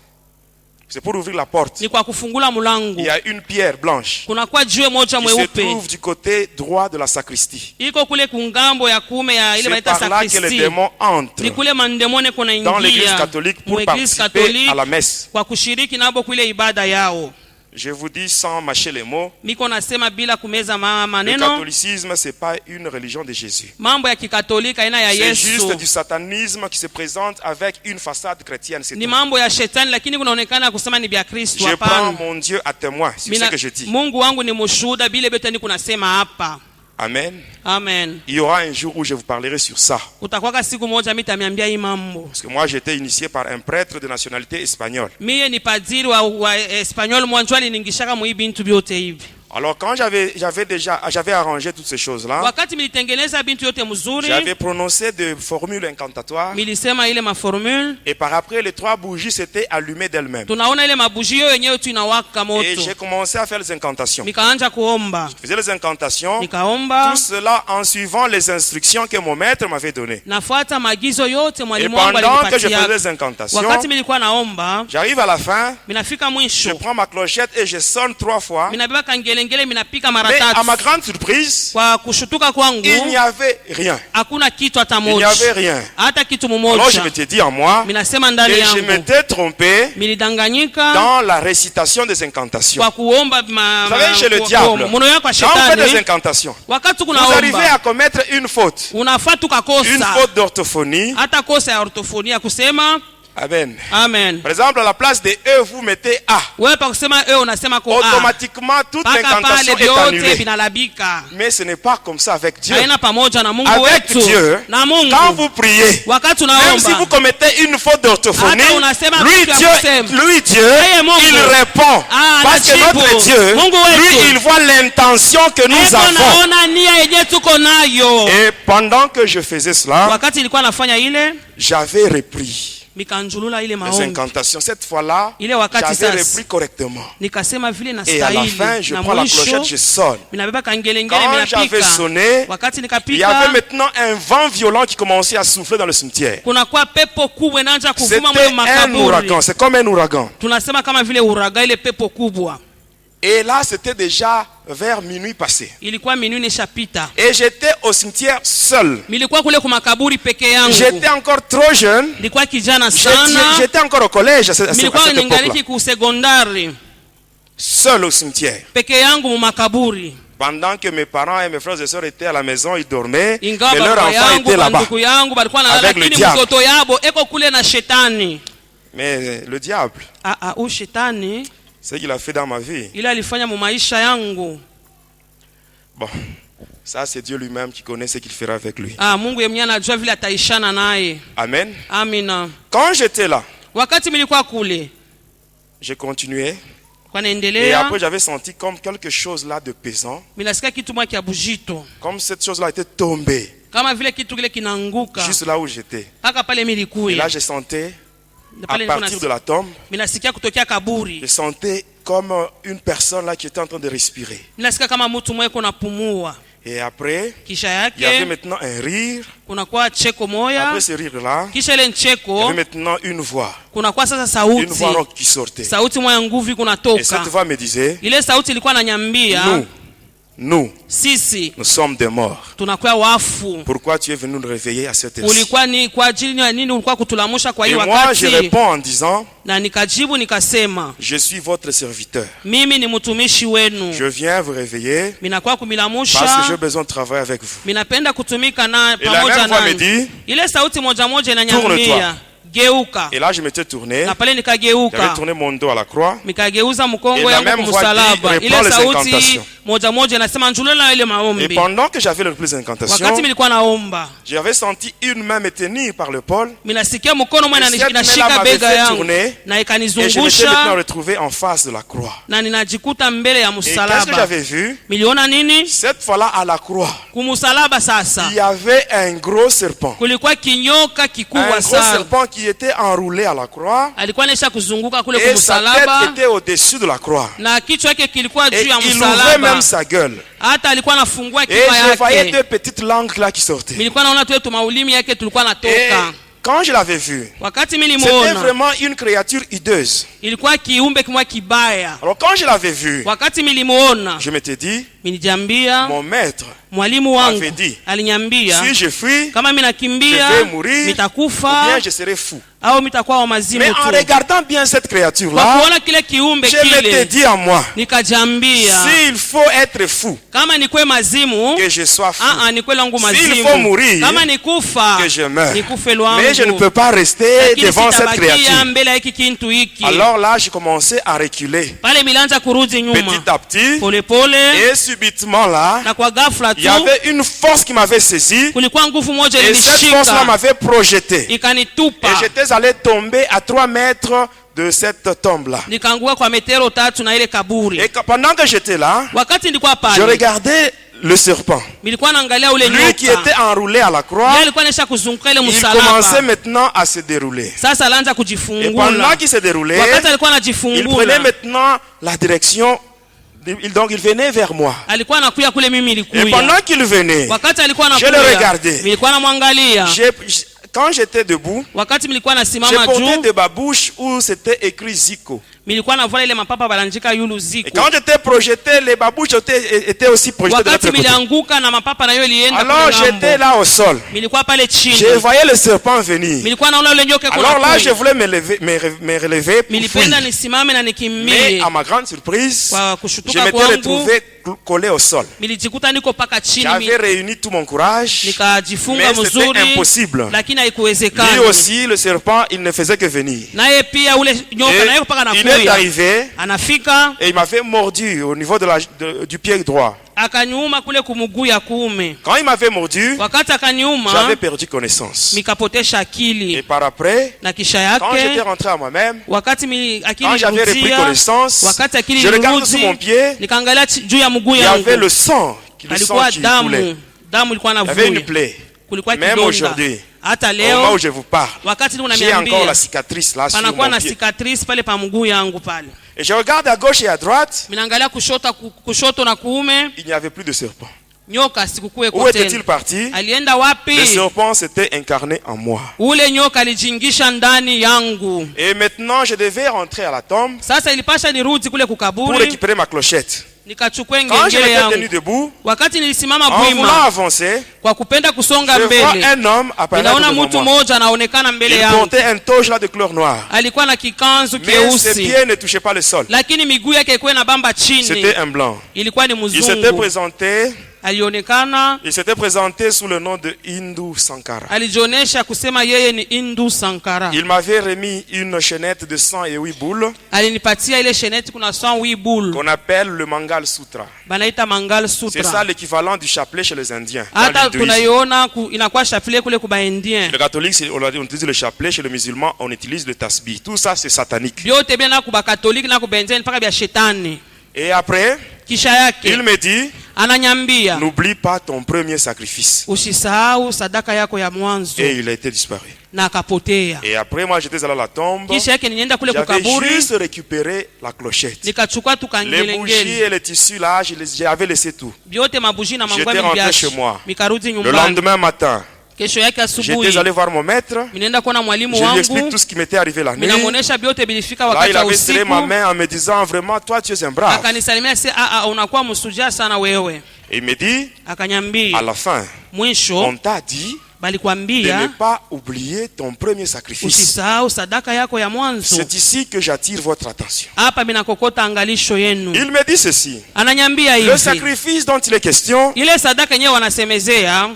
C'est pour ouvrir la porte. ni kwa kufungula Il mulango. y a une pierre blanche Kunakuwa jiwe moja qui se mweupe trouve du côté droit de la sacristie. iko kule kungambo ya kume ya ile C'est banaita par là que les sakristi. démons entrent Ni kule mandemone dans l'église kunaingia catholique mu pour eglise participer katoliki à la messe. kwa kushiriki nabo kule ibada yao. Je vous dis sans mâcher les mots, Miko nasema bila kumeza le maneno, catholicisme, ce n'est pas une religion de Jésus. mambo ya kikatolika aina ya C'est juste Yesu du satanisme qui se présente avec une façade chrétienne. C'est ni tout. mambo ya shetani, lakini kunaonekana kusema ni bya Kristo. Je prends Hapana, mon Dieu à témoin sur ce que je dis. Mungu wangu ni mshuhuda bile bete ni kunasema hapa. Amen. Amen. Il y aura un jour où je vous parlerai sur ça. Kutakwaka siku moja mitamiambia hii mambo. Parce que moi, j'étais initié par un prêtre de nationalité espagnole. Mie ni padiri wa Espanyol mwanzo aliningishaka mu bintu byote hivi. Alors quand j'avais arrangé toutes ces choses-là, Wakati militengeneza bintu yote mzuri, j'avais prononcé des formules incantatoires milisema ile maformule, et par après les trois bougies s'étaient allumées d'elles-mêmes. tunaona ile mabujio yenyewe tu inawaka Et moto. j'ai commencé à faire les incantations. Nikaanja kuomba, Je faisais les incantations, nikaomba, tout cela en suivant les instructions que mon maître m'avait données. nafuata maagizo yote Et mwalimu wangu pendant que je alinipatia. faisais les incantations, Wakati milikuwa naomba, j'arrive à la fin, minafika je mwisho, prends ma clochette et je sonne 3 fois. minabeba kangelengele, minapika mara Mais à ma tatu. grande surprise, Kwa kushutuka kwangu il n'y avait rien. hakuna kitu hata Il n'y moja, avait rien. hata kitu Alors je mmoja. m'étais dit en moi Minasema ndani que je yangu m'étais trompé milidanganyika dans la récitation des incantations. kwa kuomba Vous savez, chez le diable, mono yako kwa quand vous faites des shetani. incantations, Wakati vous arrivez kunaomba à commettre une faute. unafaa Une tukakosa faute d'orthophonie. hata kosa ya ortofonia kusema Amen. amen. Par exemple, à la place de E, vous mettez A. Wewe pa kusema unasema ko Automatiquement, toute paka l'incantation pale est vyote annulée. vinalabika. Mais ce n'est pas comme ça avec Dieu. Haina pamoja na Mungu Avec wetu Dieu, na quand Mungu. vous priez, Wakati même si vous unaomba commettez une faute d'orthophonie, hata unasema lui kitu ya kusema. Dieu, Yeye Mungu. il répond. Ah, Parce que anajibu. notre Dieu, Mungu wetu. lui, il voit l'intention que nous Eko avons. naona nia yenye tuko nayo. Et pendant que je faisais cela, Wakati nilikuwa nafanya ile j'avais repris mikanjulula ile les maombi, incantations. Cette fois-là, ile wakati j'avais sasa repris correctement. nikasema vile na Et à la stahili, fin, je na prends la clochette, mwisho je sonne. minabeba kangelengele Quand j'avais minapika. sonné, Wakati il y avait nikapika maintenant un vent violent qui commençait à souffler dans le cimetière. kunakuwa pepo kubwa inaanza C'était kuvuma mwe un makaburi. ouragan, c'est comme un ouragan. Tunasema kama vile uraga, ile pepo kubwa. Et là, c'était déjà vers minuit passé. Ilikuwa minuni ishapita, Et j'étais au cimetière seul. milikuwa kule kwa makaburi peke yangu. J'étais encore trop jeune. Nilikuwa kijana sana, J'étais encore au collège à cette nilikuwa époque-là. ningaliki ku sekondari, Seul au cimetière. peke yangu mu makaburi. Pendant que mes parents et mes frères et sœurs étaient à la maison, ils dormaient. Ingawa Mais leur baba enfant yangu était là-bas. banduku yangu balikuwa nalala, Avec le lakini diable. mtoto yabo eko kule na shetani. Mais le diable, Huyu shetani ce qu'il a fait dans ma vie, ile alifanya mu maisha yangu. bon, ça c'est Dieu lui-même qui connaît ce qu'il fera avec lui. Mungu yeye anajua vile ataishana naye. Amen. Amina. Quand j'étais là, Wakati milikuwa kule j'ai continué. kwa Et naendelea, après, j'avais senti comme quelque chose là de pesant. minasikia kitu mwa kia bujito, Comme cette chose-là était tombée. kama vile kitu kile kinaanguka Juste là où j'étais. mpaka pale Et milikuya. là, je sentais, Na à pale partir de la tombe, minasikia kutokea kaburi, je sentais comme une personne là qui était en train de respirer. minasikia kama mtu mweko napumua. Et après, Kisha il y avait yake maintenant un rire. kunakuwa cheko moya. Après ce rire-là, Kisha ile il y ncheko avait maintenant une voix. kunakuwa sasa Une sauti. voix rauque qui sortait. Sauti moya nguvu Et cette kunatoka. voix me disait, Ile sauti ilikuwa inaniambia nous sisi sommes des morts. tunakuwa wafu. Pourquoi tu es venu nous réveiller à cette heure? Ulikuwa ni kwa ajili ya nini ulikuwa kutulamusha kwa Et hii moi, je wakati? réponds en disant, Na nikajibu nikasema, je suis votre serviteur. mimi ni mtumishi wenu. Je viens vous réveiller Minakuwa parce que kumilamusha, j'ai besoin de travailler avec vous. minapenda kutumika na Et la pamoja même voix me nanyi. dit, Ile sauti moja moja Tourne-toi. inanyambia, geuka. et là je m'étais tourné, Na pale j'avais nikageuka, tourné mon dos à la croix. nikageuza Et mkongo la yangu même voix kumsalaba. dit, Ile reprends les sauti incantations. moja moja inasema njulela ile Et maombi. pendant que j'avais le plus d'incantations, Wakati nilikuwa naomba, j'avais senti une main me tenir par le pôle. minasikia mkono mwana Et cette main-là inashika m'avait bega fait yangu tourner. na Et je m'étais maintenant ikanizungusha retrouvé en face de la croix. na ninajikuta mbele ya Et qu'est-ce que msalaba. j'avais vu? Miliona nini? Cette fois-là, à la croix, Kumsalaba sasa il y avait un gros serpent. kulikuwa kinyoka Un kikubwa gros sana, serpent qui était enroulé à la croix. alikuwa anaisha kuzunguka kule Et sa tête kumsalaba était au-dessus de la croix. na kichwa yake kilikuwa Et juu ya il ouvrait msalaba, même sa gueule. hata alikuwa anafungua Et kinywa je voyais yake. deux petites langues là qui sortaient. Nilikuwa naona tu tumaulimi yake tulikuwa Et natoka. quand je l'avais vu, Wakati mimi c'était nimuona, vraiment une créature hideuse. ilikuwa kiumbe kimwa kibaya. Alors quand je l'avais vu, Wakati nilimuona, je m'étais dit, nilijiambia, mon maître, mwalimu wangu m'avait dit, aliniambia si je fuis, kama mimi je nakimbia vais mourir, ou nitakufa bien je serai fou. au mitakuwa wa mazimu Mais en tu. regardant bien cette Kwa créature-là, kuona kile kiumbe je m'étais kile, dit à moi, nikajambia s'il faut être fou, kama nikwe mazimu, que je sois fou. nikwe langu S'il faut mazimu. mourir, Kama nikufa, que je meure. nikufe lwangu. Mais je ne peux pas rester Lakini devant cette sitabakia créature. mbele ya hiki kintu hiki. Alors là, j'ai commencé à reculer Pale milanza kurudi nyuma petit à petit. pole pole, Et subitement là, na kwa ghafla il tu y avait une force qui m'avait saisi. kulikuwa nguvu moja Et cette force-là ilinishika m'avait projeté. Et ikanitupa, j'étais allé tomber à 3 mètres de cette tombe-là. nikaanguka kwa metero 3 na ile kaburi. Et pendant que j'étais là, Wakati nilikuwa je pale, regardais le serpent. nilikuwa naangalia ule Lui qui nyoka. était enroulé à la croix, Yeye alikuwa anaisha kuzunguka ile il commençait msalaba. maintenant à se dérouler. Sasa alianza Et pendant kujifungula. qu'il se déroulait, Wakati alikuwa il prenait anajifungula, maintenant la direction. Donc il venait vers moi. alikuwa anakuya kule mimi Et nilikuya. pendant qu'il venait, Wakati alikuwa je le anakuya, regardais. nilikuwa namwangalia. Quand j'étais debout, Wakati nilikuwa j'ai nasimama porté juu, de ma bouche où c'était écrit Zico. nilikuwa navala ile mapapa balanjika yulu Et ziko. quand j'étais projeté, les babouches étaient aussi projetées de l'autre Wakati côté. milianguka na mapapa na yo ilienda Alors kule j'étais ngambo. là au sol. Nilikuwa pale chini. Je voyais le serpent venir. Nilikuwa naona ule nyoka kuna Alors là, kuya. je voulais me relever pour Nilipenda fuir. nisimame na Mais nikimbie. à ma grande surprise, Kwa je kushutuka m'étais kwangu, retrouvé collé au sol. nilijikuta niko paka chini. J'avais réuni tout mon courage, Nikajifunga mais c'était mzuri, impossible. lakini Lui haikuwezekana. aussi, le serpent, il ne faisait que venir. Naye pia ule nyoka naye paka Et il est nakuya. arrivé Anafika et il m'avait mordu au niveau du pied droit. akaniuma kule kumuguu ya kuume. Quand il m'avait mordu, Wakati akaniuma, j'avais perdu connaissance. nikapotesha Et akili. par après, Na kisha quand j'étais yake, rentré à moi-même, wakati akili quand j'avais repris ilirudia, connaissance, wakati akili je regarde sous mon ilirudi, pied, nikaangalia juu ya mguu il y avait yangu. le sang qui Alikuwa coulait. damu ilikuwa Il y avait une navuja. plaie. Kulikuwa Même kidonda. aujourd'hui, Hata au moment leo où je vous parle, wakati niko j'ai encore la namiambia cicatrice là sur panakuwa mon na pied. cicatrice pale pa mguu yangu pale. Et je regarde à gauche et à droite, Minaangalia kushoto na kuume, il n'y avait plus de serpent. nyoka sikukuwe Où kote. était-il parti? Alienda Le wapi? serpent s'était incarné en moi. Ule nyoka alijingisha ndani yangu. Et maintenant, je devais rentrer à la tombe Sasa ilipasha nirudi kule pour kukaburi, récupérer ma clochette. nikachukua Quand je ngengele m'étais tenu yangu. debout, Wakati nilisimama en voulant bwima avancer, kwa kupenda kusonga je vois mbele, un homme apparaître ninaona devant mtu moi. mmoja anaonekana mbele Il yangu. portait un toge là de couleur noire. Alikuwa na kikanzu Mais ses keusi, pieds ne touchaient pas le sol. lakini miguu yake ilikuwa na bamba chini. C'était un blanc. Ilikuwa ni Il s'était mzungu. présenté, Alionekana, sous le nom de Hindu Sankara. alijionesha kusema yeye ni Hindu Sankara. Il m'avait remis une chaînette de 108 boules Alinipatia ile sheneti, kuna 108 boules qu'on appelle le Mangal Sutra. banaita Mangal C'est ça Sutra. l'équivalent du chapelet chez les Indiens. Dans Hata l'hindouisme. tunaiona inakuwa chapelet kule kuba Indien. Le catholique, on utilise le chapelet. Chez le musulman, on utilise le tasbih. Tout ça, c'est satanique. Vyote bia na kuba Katoliki na kuba Indien mpaka bia shetani. Et après, Kisha il yake me dit, ananyambia, n'oublie pas ton premier sacrifice. usisahau sadaka yako ya mwanzo. Et il a été disparu. Na akapotea. Et après moi j'étais allé à la tombe. Kisha yake nienda kule J'avais kukaburi, juste récupéré la clochette. nikachukua tu Les kangelengele. bougies et les tissus là, j'avais laissé tout. Vyote mabuji na mangwa J'étais rentré miliashi. chez moi. Mikarudi Le nyumbani. lendemain matin, Kesho yake j'étais asubuhi, allé voir mon maître. ninaenda kuona mwalimu Je lui explique wangu. tout ce qui m'était arrivé la nuit. Minamuonesha vyote bilifika Là, wakati il wa avait serré usiku. ma main en me disant vraiment, toi tu es un brave. Akanisalimia si unakuwa msujaa sana wewe. Et il me dit, à Akanyambia, la fin, mwisho on t'a dit de ne balikwambia pas oublier ton premier sacrifice. usisahau sadaka yako ya mwanzo. C'est ici que j'attire votre attention. Hapa minakokota angalisho yenu. Il me dit ceci. Ananyambia Le hivi, sacrifice dont il est question, ile sadaka yenyewe wanasemezea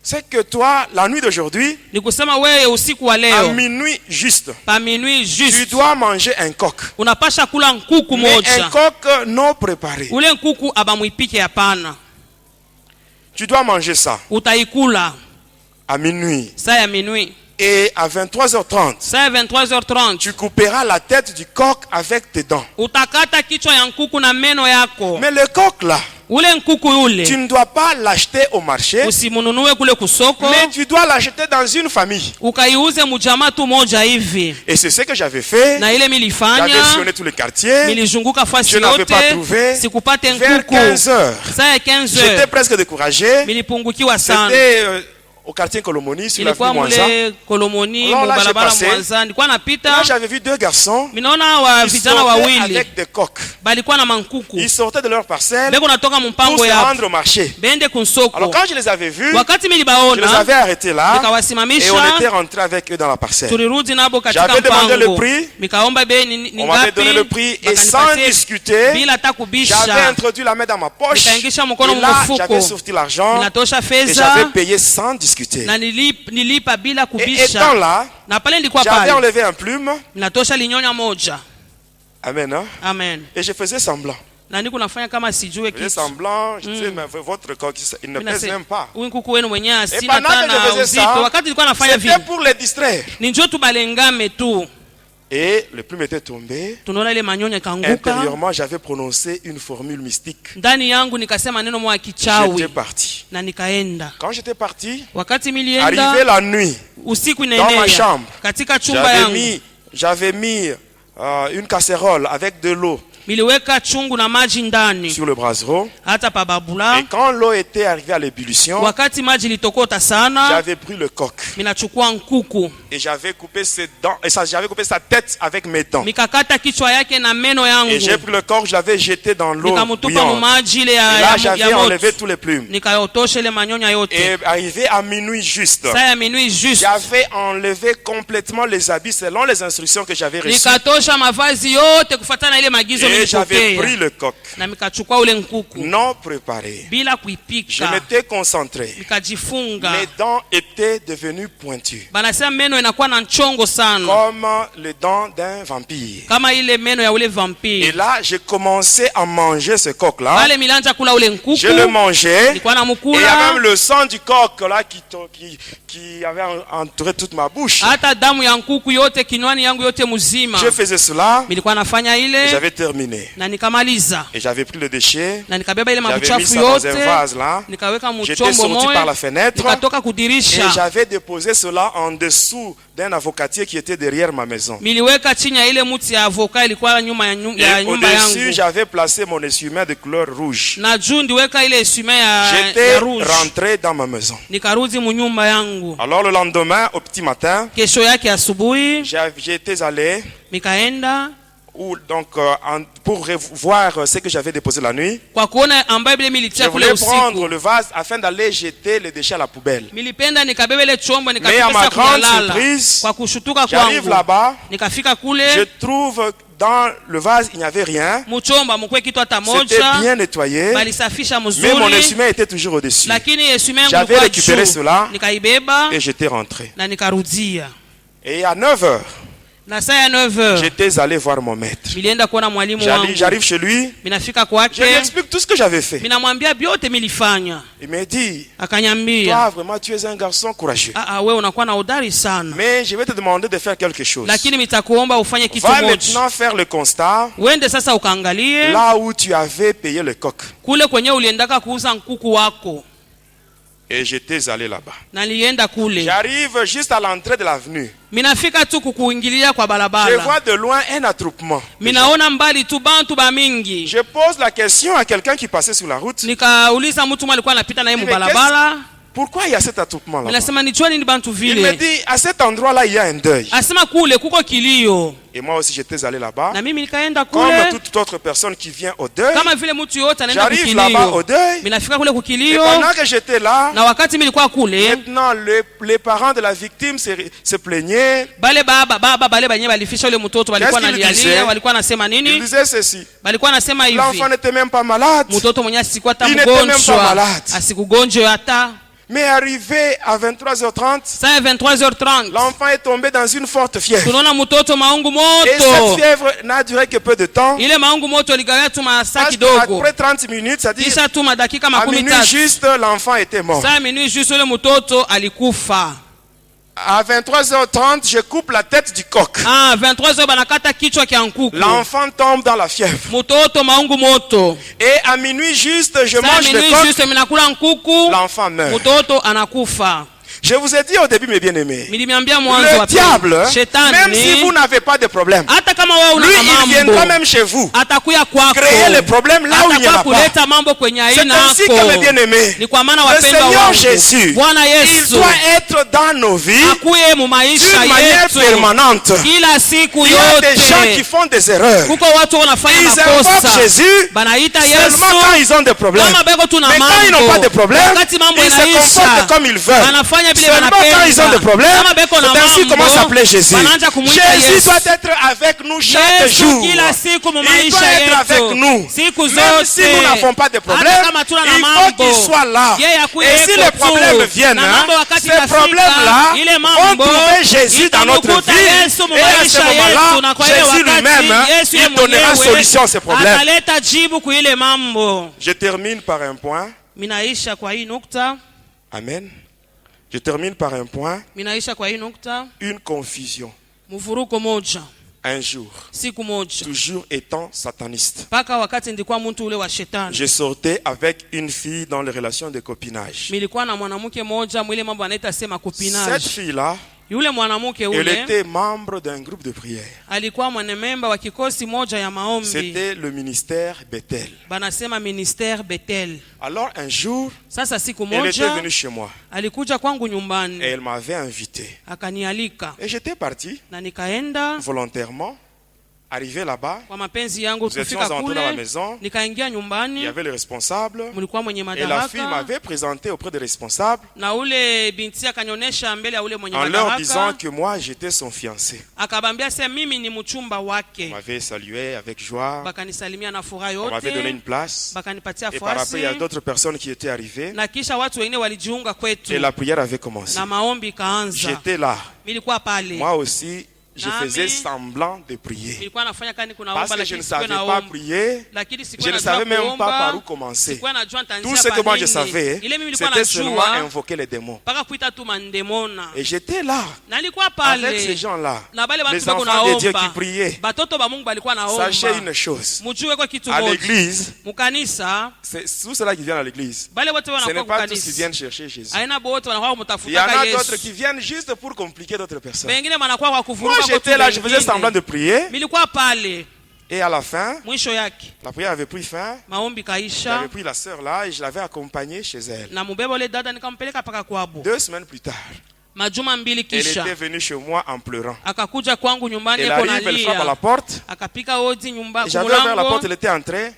c'est que toi, la nuit d'aujourd'hui, ni kusema wewe usiku wa à leo minuit juste, pa minuit tu juste dois manger un coq. unapasha kula nkuku Mais un moja. coq non préparé. Ule nkuku abamwipike hapana, Tu dois manger ça utaikula à minuit. saa ya minuit. Et à 23h30, Saa ya 23h30 tu couperas la tête du coq avec tes dents. utakata kichwa ya nkuku na meno yako. Mais le coq là, Ule nkuku tu ule ne dois pas l'acheter au marché, usimununue kule kusoko, mais tu dois l'acheter dans une famille. ukaiuze mujama tu moja hivi. Et c'est ce que j'avais fait. Na ile J'avais milifanya, sillonné tous les quartiers. milizunguka fasi Je n'avais pas yote, trouvé. sikupate Vers nkuku. 15 heures, Saa ya 15 j'étais heures presque découragé. milipungukiwa sana. C'était au quartier Kolomoni, sur la Ilikuwa rue Mwanza. mule Kolomoni, Alors là, j'ai mubarabara passé. Mwanza. Nilikuwa Là, napita, j'avais vu deux garçons minaona wa qui vijana sortaient wawili avec des coqs. balikuwa na mankuku. Ils sortaient de leur parcelle Beko natoka pour mpango se ya rendre au marché. bende Alors kunsoko. quand je les avais vus, Wakati je les milibaona avais arrêtés là et on nikawasimamisha, était rentrés avec eux dans la parcelle. tulirudi nabo katika J'avais demandé le mpango. prix. Nikaomba bei ni On m'avait donné le ngapi, prix et sans bakanipatia discuter, bila hata j'avais kubisha. introduit la main dans ma poche Nikaingisha et mkono là mfuko. j'avais sorti l'argent Ninatosha et fedha j'avais payé sans discuter. na nilipa bila Et étant kubisha. là, Na pale nilikuwa j'avais pale, enlevé un plume. ninatosha linyonya moja. Amen. Hein? Amen. Et je faisais semblant. Na niko nafanya kama sijue Je faisais kitu. semblant, je disais, mais votre coq, il ne pèse même pas. Huyu nkuku wenu mwenyewe Et sina pendant que tana je faisais uzito. ça, Wakati nilikuwa nafanya c'était vile, pour les distraire. ni njoo tu balengame tu. Et le plume était tombé. Tunaona ile manyonya kanguka. Intérieurement, j'avais prononcé une formule mystique. Ndani yangu nikasema neno moja kichawi J'étais parti. na nikaenda. Quand j'étais parti, Wakati arrivé milienda la nuit, usiku dans ma inaenea chambre, katika chumba yangu j'avais mis une casserole avec de l'eau miliweka chungu na maji ndani sur le brasero. hata pa babula. Et quand l'eau était arrivée à l'ébullition, Wakati maji litokota sana, j'avais pris le coq minachukua nkuku et j'avais coupé ses dents, et j'avais coupé sa tête avec mes dents. mikakata kichwa yake na meno Et j'ai yangu, pris le coq, je l'avais jeté dans l'eau nikamutupa bouillante. mumaji ile Et là, ya j'avais enlevé moto, tous les plumes. nikayotosha ile manyonya yote. Et arrivé à minuit juste, Saa ya minuit juste j'avais enlevé complètement les habits selon les instructions que j'avais reçues. nikatosha mavazi yote kufuatana ile magizo Et j'avais nilipokea, pris le coq na mikachukua ule nkuku non préparé. bila Je kuipika, m'étais concentré. nikajifunga. Mes dents étaient devenues pointues, Banasema meno inakuwa na nchongo sana comme les dents d'un vampire. kama ile meno ya ule Et vampire. là, j'ai commencé à manger ce coq-là. Pale milanja kula ule nkuku, Je le mangeais. nilikuwa Et il y a namukula, même le sang du coq là qui avait entouré toute ma bouche. hata damu ya nkuku yote kinywani yangu yote mzima. Je faisais cela Nilikuwa nafanya et ile j'avais terminé. na nikamaliza, Et j'avais pris le déchet, na nikabeba ile j'avais mis mabuchafu ça dans un yote vase là. nikaweka J'étais mchombo sorti par la moja, fenêtre nikatoka et kudirisha, j'avais déposé cela en dessous d'un avocatier qui était derrière ma maison. miliweka chini ya ile mti ya avoka ilikuwa nyuma ya Et nyumba au-dessus, yangu, j'avais placé mon essuie-main de couleur rouge. na juu ndiweka ile essuie ya J'étais rouge. rentré dans ma maison. Nikarudi munyumba yangu. Alors le lendemain, au petit matin, Kesho yake asubuhi j'étais allé nikaenda pour voir ce que j'avais déposé la nuit. kwa kuona ambaye bile Je militia kule voulais prendre usiku. le vase afin d'aller jeter les déchets à la poubelle. Milipenda nikabeba ile chombo Mais à ma nikapesa grande kuyalala. surprise, Kwa kushutuka j'arrive kwangu là-bas, nikafika je kule trouve dans le vase, il n'y avait rien. mchomba mkwe kitu hata C'était moja, bien nettoyé, balisafisha mais mon mzuri, essuie-main était toujours au-dessus. lakini essuie yangu J'avais ilikuwa récupéré juu. cela Nikaibeba et j'étais rentré. na nikarudia. Et à 9 h, Na saa ya 9h j'étais allé voir mon maître. nilienda kuona mwalimu wangu. J'arrive chez lui, Minafika je lui kwake, explique tout ce que j'avais fait. minamwambia byote milifanya. Il me dit, Akanyambia, toi vraiment tu es un garçon courageux. wewe unakuwa na udari sana. Mais je vais te demander de faire quelque chose. Lakini mitakuomba ufanye kitu Va moja. maintenant faire le constat Wende sasa ukaangalie là où tu avais payé le coq. kule kwenye uliendaka kuuza nkuku wako. Et j'étais allé là-bas. Nalienda kule. J'arrive juste à l'entrée de l'avenue. Minafika tu kukuingilia kwa Je barabara. vois de loin un attroupement. Minaona mbali tu bantu ba mingi. Je pose la question à quelqu'un qui passait sur la route. Nikauliza mtu mmoja alikuwa anapita na yeye Mais mubalabala. Pourquoi il y a cet attroupement là? Ninasema ni chwani ni bantu Il me vile. dit, à cet endroit-là, il y a un deuil. Asema kule kuko kilio. Et moi aussi, j'étais allé là-bas. Na mimi nikaenda Comme kule. toute autre personne qui vient au deuil. Kama vile mtu yote anaenda J'arrive là-bas au kukilio. deuil. Minafika kule Et kukilio. pendant que j'étais là, Na wakati mimi nilikuwa kule, maintenant, les parents de la victime se plaignaient. bale baba bale banye balifisha yule mtoto walikuwa Qu'est-ce qu'il disait? nalialia, walikuwa nasema Ils nini? disaient ceci. Balikuwa nasema hivi. L'enfant n'était même pas malade. Mtoto mwenye asikuwa hata Il n'était même pas mgonjwa. malade. Asikugonjwa hata. Mais arrivé à 23h30, Saa 23h30. l'enfant est tombé dans une forte fièvre. Tunaona mtoto maungu Et cette moto. fièvre n'a duré que peu de temps. Ile maungu moto ligawia tu masaa Parce kidogo. qu'après 30 minutes, c'est-à-dire Kisha tu madakika à makumi minuit tatu. juste, l'enfant était mort. Saa minui juste ule mtoto alikufa. À 23h30, je coupe la tête du coq. 23h banakata kichwa kia nkuku. L'enfant tombe dans la fièvre. Mtoto maungu moto. Et à minuit juste, je Saa mange le minui coq. juste minakula nkuku. L'enfant meurt. Mtoto anakufa. Je vous ai dit au début, mes bien-aimés, Nilimiambia mwanzo le wa diable, Shetani, même si vous n'avez pas de problème, hata kama wewe una lui, il viendra mambo, même chez vous, atakuya kwako. créer les problèmes là où il n'y en a Atakuwa pas. kuleta mambo kwenye C'est aina ainsi que, mes bien-aimés, Ni kwa maana le wapendwa Seigneur wangu, Jésus, Bwana il Yesu doit être dans nos vies akuye mu maisha d'une manière yetu permanente. kila siku Il y a des gens qui yote. font des erreurs. Kuko watu wanafanya Ils invoquent makosa, Jésus banaita seulement quand Yesu ils ont des problèmes. kama beko tuna Mais quand ils n'ont pas de mambo. problème, Wakati mambo ils se inaisha, comportent comme ils veulent. wanafanya vile Seulement quand ils ont des wanapenda. problèmes, Kama beko na c'est ainsi mambo, comment s'appelait Jésus. wanaanza kumuita Jésus Yesu. doit être avec nous chaque Yesu jour. kila siku mu Il doit maisha être avec yetu nous. siku Même zote. si nous n'avons pas de problème, Hata kama tuna na il faut mambo, qu'il soit là. yeye akuwe Et si eko les tu. problèmes viennent, Na mambo wakati ces itafika, problèmes-là ile vont mambo, trouver Jésus dans notre itamkuta vie. Yesu mu Et à ce maisha moment-là, yetu, na kwa ile Jésus wakati, lui-même, Yesu yeye il donnera mwenyewe solution à ces problèmes. ataleta jibu kwa ile mambo. Je termine par un point. Minaisha kwa hii nukta. Amen. Je termine par un point. Minaisha kwa hii nukta. Une confusion. Mvuruko moja. Un jour, Siku moja. toujours étant sataniste, Paka wakati ndikuwa mtu ule wa shetani. je sortais avec une fille dans les relations de copinage. Milikuwa na mwanamke moja mwile mambo anaita sema Cette kupinage. fille-là, Yule mwanamke elle ule était membre d'un groupe de prière. alikuwa mwanamemba wa kikosi moja ya maombi. C'était le ministère Bethel. Banasema ministère Bethel. Alors un jour, Sasa siku elle était moja venue chez moi alikuja kwangu et nyumbani elle m'avait invité. akanialika Et j'étais parti na nikaenda volontairement. Arrivé là-bas, kwa mapenzi yangu. nous étions Kufika entrés dans la kule maison. nikaingia Il y nyumbani, avait le responsable. mlikuwa mwenye Et la fille madaraka m'avait présenté auprès des responsables na ule binti akanyonyesha mbele ya ule mwenye en leur disant madaraka, que moi j'étais son fiancé. akabambia sema mimi ni mchumba On wake. m'avait salué avec joie. Bakanisalimia na furaha On m'avait donné une yote, place. bakanipatia Et par après, il y a fasi, d'autres personnes qui étaient arrivées. na kisha watu wengine walijiunga kwetu Et la prière avait commencé. na maombi ikaanza. J'étais là. Milikuwa pale, Moi aussi, je Nami, faisais semblant de prier. nilikuwa nafanya kani kuna Parce omba, que je ne lakini sikuwa savais pas naomba, prier. lakini Je sikuwa ne najua savais même pas par où kuomba, commencer. sikuwa najua nitaanzia Tout ce que pa moi je nini. savais, Ile mimi nilikuwa c'était seulement najua invoquer les démons. mpaka kuita tu mandemona, Et j'étais là, na nilikuwa avec ces pale gens-là, na bale les watu bako enfants de Dieu qui naomba, priaient. batoto ba Mungu balikuwa Sachez naomba. une chose, Mujue kwa kitu à moja, l'église, mukanisa c'est tous ceux-là qui viennent à l'église. bale wote Ce n'est wanakuwa pas tous qui kukanisa, viennent chercher Jésus. aina bote wanakuwa Il y en kumtafutaka a d'autres Yesu, qui viennent juste pour compliquer d'autres personnes. wengine wanakuwa kwa Moi kuvuruga kwa j'étais là, je faisais semblant de prier. Milikuwa pale, Et à la fin, mwisho yake la prière avait pris fin. maombi kaisha, J'avais pris la sœur là et je l'avais accompagnée chez elle. na mubeba ule dada nikampeleka paka kwabo. 2 semaines plus tard, Majuma mbili elle kisha était venue chez moi en pleurant. akakuja kwangu nyumbani, Elle eko arrive, elle frappe à la nalia, porte. akapika odi nyumba J'avais ouvert la porte, kumulango, elle était entrée.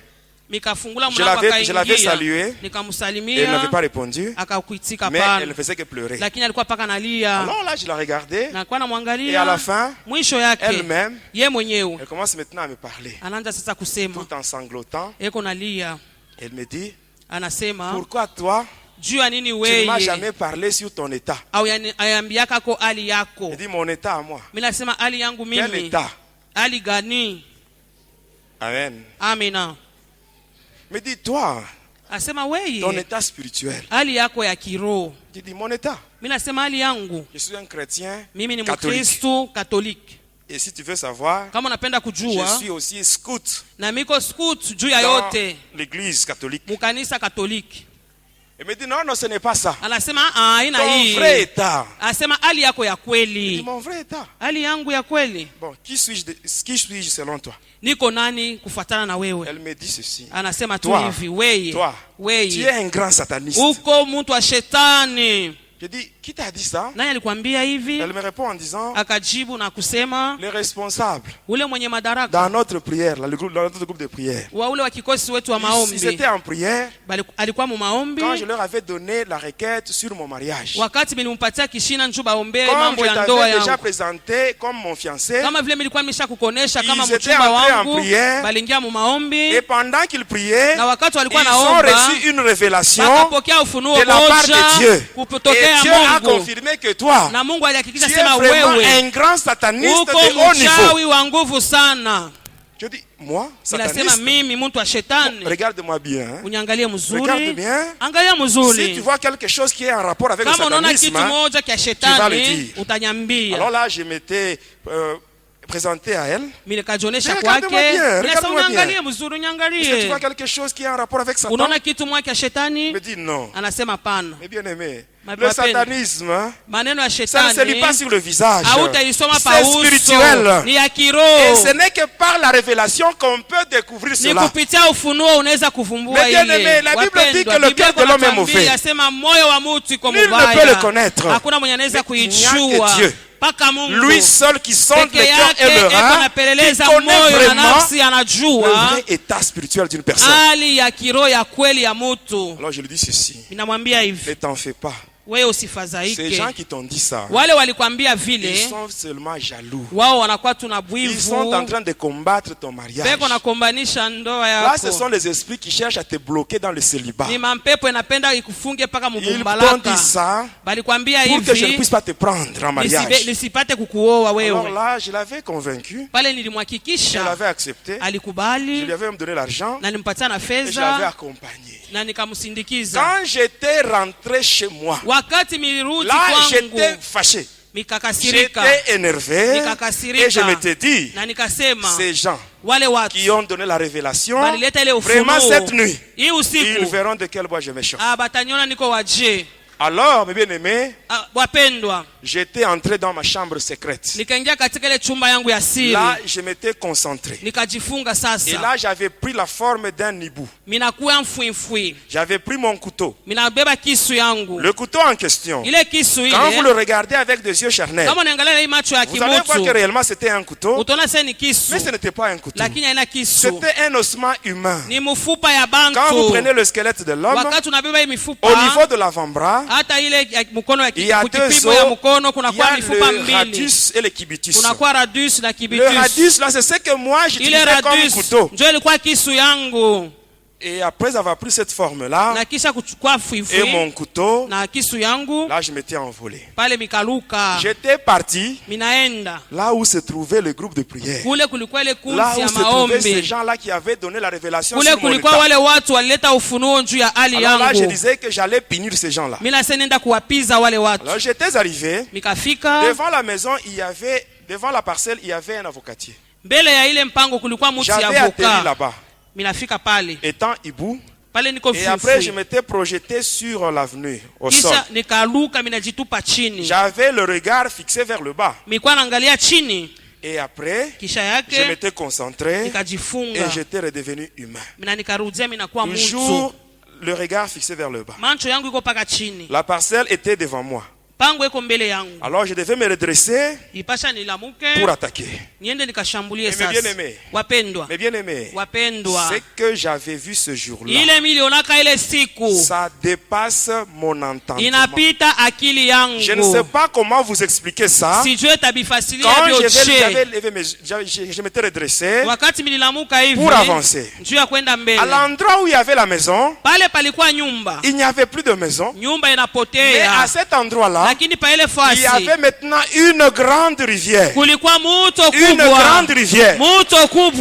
mikafungula Je mlango l'avais akaingia, saluée. Elle n'avait nikamsalimia, pas répondu. akakuitika Mais elle ne pana, faisait que pleurer. lakini alikuwa paka nalia, Alors là, je la regardais. na kwa Et à la namwangalia. fin, Mwisho yake elle-même, ye mwenyewe elle commence maintenant à me parler. anaanza sasa kusema, Tout en sanglotant, eko nalia, elle me dit, anasema pourquoi toi, juu ya nini Tu ne m'as wewe jamais parlé sur ton état. au ayambiaka ko hali yako. Il dit mon état à moi. Mimi nasema hali yangu Quel mimi. état? Hali gani? Amen. Amina. Mais dis toi, Asema ton wewe état spirituel. hali yako ya kiroho. Tu dis mon état. Mimi nasema hali yangu Je suis un chrétien mimi ni catholique. Mkristo Katoliki. Et si tu veux savoir, Kama unapenda je kujua suis aussi scout na miko scout juu ya dans yote l'église catholique. mukanisa Katoliki. Il me dit non, non, ce n'est pas ça. Anasema haina Ton hii. vrai état. Asema hali yako ya Il dit kweli. mon vrai état. Hali yangu ya kweli. Bon, qui suis-je selon toi? Niko nani kufuatana na wewe? Elle me dit ceci. Anasema tu Toi, hivi, wewe. toi, tu Wewe. es un grand sataniste. Uko mtu wa shetani. Je dis, qui t'a dit ça? Nani alikwambia hivi? Elle me répond en disant, Akajibu na kusema les responsables ule mwenye madaraka dans notre prière, dans notre groupe de prière, wa ule wa kikosi wetu wa ils maombi étaient en prière alikuwa mu maombi quand je leur avais donné la requête sur mon mariage. wakati nilimpatia kishina njoo baombe Comme mambo je ya ndoa t'avais déjà yangu. présenté comme mon fiancé, Kama vile nilikuwa nimeshakukonesha kama Ils étaient mchumba entrés en wangu, prière. balingia mu maombi et pendant qu'ils priaient, na wakati ils walikuwa ont naomba reçu une révélation wakapokea ufunuo de la part de moja Dieu. Et kutokea Dieu a Mungu. confirmé que toi, Na Mungu alihakikisha tu es sema vraiment wewe un grand sataniste uko de haut niveau. mchawi wa nguvu sana. Je dis, moi, Ninasema sataniste? mimi mtu wa shetani. Regarde-moi bien. Hein. Unyangalie Regarde mzuri. bien. Angalia Si tu mzuri. vois quelque chose qui est en rapport avec le Kama unaona kitu satanisme, hein, moja kia vas le shetani dire. utanyambia. alors là, je m'étais présenté à elle. Mimi nikajionyesha Mais kwake. regarde-moi bien, Ninasema regarde-moi bien. unyangalie mzuri, Est-ce que tu unyangalie. vois quelque chose qui est en rapport avec Satan? Unaona kitu moja kia Elle shetani? me dit non. Anasema hapana. Mais bien aimé, Ma le peine. satanisme, hein, Maneno ya ça ne se lit shetani pas sur le visage. hautaisoma pa C'est uso. spirituel. Ni ya Et kiroho. ce n'est que par la révélation qu'on peut découvrir Ni cela. kupitia ufunuo unaweza kuvumbua Mais bien ile. aimé, la Bible dit que le Biblia cœur de l'homme est mauvais. inasema moyo wa mtu iko Nul ne mubaya. peut le connaître. Hakuna mwenye anaweza Mais il n'y a kuijua. que Dieu. Paka Mungu. Lui seul qui sonde Peke le cœur yake et le eko rein, qui anapeleleza connaît moyo na vraiment nafsi, le anajua vrai état spirituel d'une personne. hali ya kiroho ya kweli ya mtu. Alors je lui dis ceci, Ninamwambia hivi, ne t'en fais pas. wewe Ces usifadhaike. gens qui t'ont dit ça, Wale walikwambia ils vile, sont seulement jaloux. wao wanakuwa tuna Ils sont en bwivu. train de combattre ton mariage. Beko nakombanisha ndoa Là, ce yako. sont les esprits qui cherchent à te bloquer dans le célibat. Ni mampepo inapenda ikufunge paka Ils t'ont mubumbalaka. dit ça Balikwambia pour que je ne hivi puisse pas te prendre en mariage. nisipate kukuoa Alors wewe. là, je l'avais convaincu. Pale Elle nilimhakikisha avait accepté. Je alikubali lui avais même donné l'argent na nimpatia na et je l'avais fedha accompagné. na nikamsindikiza. Quand j'étais rentré chez moi, Wakati milirudi là, kwangu j'étais fâché. mikakasirika J'étais énervé. Nikakasirika. Et je m'étais dit, na nikasema ces gens wale watu qui ont donné la révélation, balileta ile vraiment cette ufunuo nuit, hii ils usiku verront de quel bois je me chauffe. bataniona niko waje. Alors, mes bien-aimés, Wapendwa, j'étais entré dans ma chambre secrète. nikaingia katika ile chumba yangu ya siri, Là, je m'étais concentré. nikajifunga Et sasa. là, j'avais pris la forme d'un hibou. Minakuwa mfwimfwi, J'avais pris mon couteau. minabeba kisu yangu. Le couteau en question, Ile kisu quand vous le ile regardez avec des yeux charnels, kama unaangalia hii macho ya vous allez voir que kimutu réellement c'était un couteau, utaona sasa ni kisu, mais ce n'était pas un couteau. lakini haina kisu, C'était un ossement humain. ni mfupa ya Quand vous bantu. prenez le squelette de l'homme, Wakati unabeba hii mifupa au niveau de l'avant-bras, hata ile ya mkono ya il y a deux kipimo ya os. mkono Il y kunakuwa a mifupa le mbili, radius et le cubitus. kunakuwa radius na Le kibitus. radius, là, c'est ce que moi Ile j'utilisais comme radius couteau. ndio ilikuwa kisu yangu, Et après avoir pris cette forme-là, na kisha kuchukua et fwifwi mon couteau, na kisu yangu là, je m'étais envolé. pale mikaluka. J'étais parti Minaenda là où se trouvait le groupe de prière. kule, kulikuwa ile Là kundi où ya se trouvaient ces maombi gens-là qui avaient donné la révélation kule, sur mon kulikuwa état. wale watu walileta ufunuo juu ya hali Alors là, je yangu. disais que j'allais punir ces gens-là. Mimi nasema nenda kuwapiza wale watu. Alors j'étais arrivé. Mikafika Devant la maison, il y avait, devant la parcelle, il y avait un avocatier. mbele ya ile mpango, kulikuwa mtu ya J'avais atterri avoka. là-bas, Minafika pale étant hibou. pale, niko Et après, je fufui, m'étais projeté sur l'avenue, au sol. kisha nikaluka, minajitupa chini, J'avais le regard fixé vers le bas. nilikuwa naangalia chini. Et après, Kisha je yake m'étais concentré et nikajifunga, j'étais redevenu humain. mina nikarudia, minakuwa Toujours mtu, le regard fixé vers le bas. macho yangu iko paka chini. La parcelle était devant moi. pango eko mbele yangu. Alors je devais me redresser Ipasha nilamuke pour attaquer. niende nikashambulie Mais sasa. bien-aimés, Wapendwa, mais bien aimé, wapendwa, ce que j'avais vu ce jour-là, ile milionaka ile siku ça dépasse mon entendement. inapita akili yangu. Je ne sais pas comment vous expliquer ça. Sijue tabifasilia Quand vyote. je m'étais redressé Wakati mililamuka hivi pour avancer. juu ya kwenda mbele, À l'endroit où il y avait la maison, pale palikuwa nyumba, il n'y avait plus de maison. nyumba Mais inapotea, à cet endroit-là, lakini pa ile il y fasi avait maintenant une grande rivière. kulikuwa muto Une kubwa, grande rivière. muto kubwa.